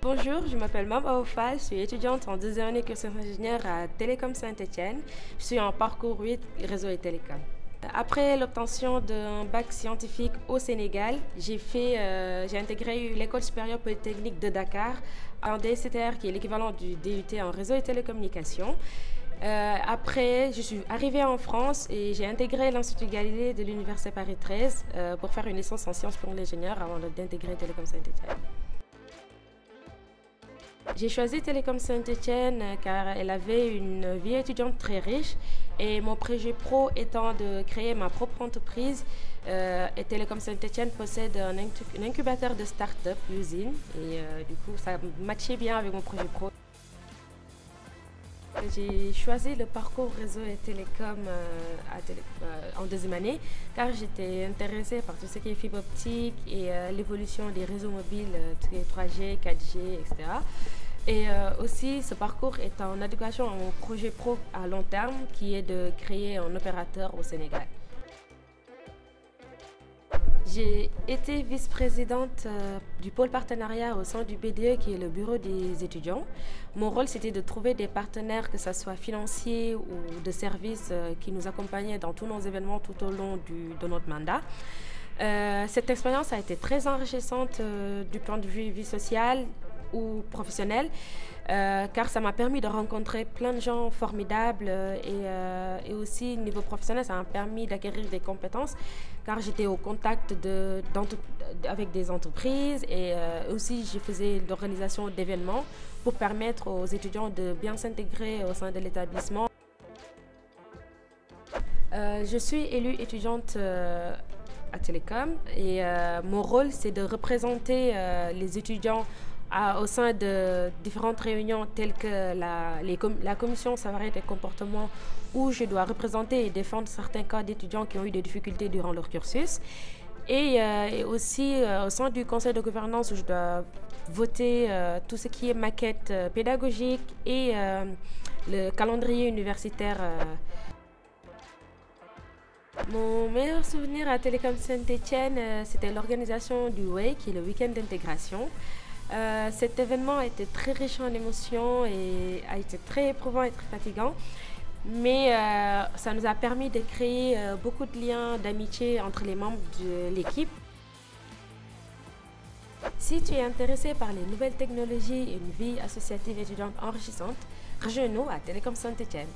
Bonjour, je m'appelle Mama Ofa, je suis étudiante en deuxième année cursus ingénieur à Télécom Saint-Etienne. Je suis en parcours 8 réseau et télécom. Après l'obtention d'un bac scientifique au Sénégal, j'ai intégré l'école supérieure polytechnique de Dakar en DCTR qui est l'équivalent du DUT en réseau et télécommunications. Après, je suis arrivée en France et j'ai intégré l'Institut Galilée de l'Université Paris 13 pour faire une licence en sciences pour l'ingénieur avant d'intégrer Télécom Saint-Etienne. J'ai choisi Télécom Saint-Etienne car elle avait une vie étudiante très riche et mon projet pro étant de créer ma propre entreprise. Et Télécom Saint-Etienne possède un incubateur de start-up, l'usine, et du coup ça matchait bien avec mon projet pro. J'ai choisi le parcours réseau et télécom en deuxième année car j'étais intéressée par tout ce qui est fibre optique et l'évolution des réseaux mobiles, tout ce qui est 3G, 4G, etc. Et aussi, ce parcours est en adéquation à mon projet pro à long terme qui est de créer un opérateur au Sénégal. J'ai été vice-présidente du pôle partenariat au sein du BDE qui est le bureau des étudiants. Mon rôle c'était de trouver des partenaires, que ce soit financiers ou de services qui nous accompagnaient dans tous nos événements tout au long de notre mandat. Cette expérience a été très enrichissante du point de vue vie sociale ou professionnel, car ça m'a permis de rencontrer plein de gens formidables et aussi niveau professionnel ça m'a permis d'acquérir des compétences car j'étais au contact avec des entreprises et aussi je faisais l'organisation d'événements pour permettre aux étudiants de bien s'intégrer au sein de l'établissement. Je suis élue étudiante à Télécom et mon rôle c'est de représenter les étudiants au sein de différentes réunions telles que la commission salariale des comportements où je dois représenter et défendre certains cas d'étudiants qui ont eu des difficultés durant leur cursus. Et aussi au sein du conseil de gouvernance où je dois voter tout ce qui est maquette pédagogique et le calendrier universitaire. Mon meilleur souvenir à Télécom Saint-Etienne, c'était l'organisation du WAY, qui est le week-end d'intégration. Cet événement a été très riche en émotions et a été très éprouvant et très fatigant, mais ça nous a permis de créer beaucoup de liens d'amitié entre les membres de l'équipe. Si tu es intéressé par les nouvelles technologies et une vie associative étudiante enrichissante, rejoins-nous à Télécom Saint-Etienne.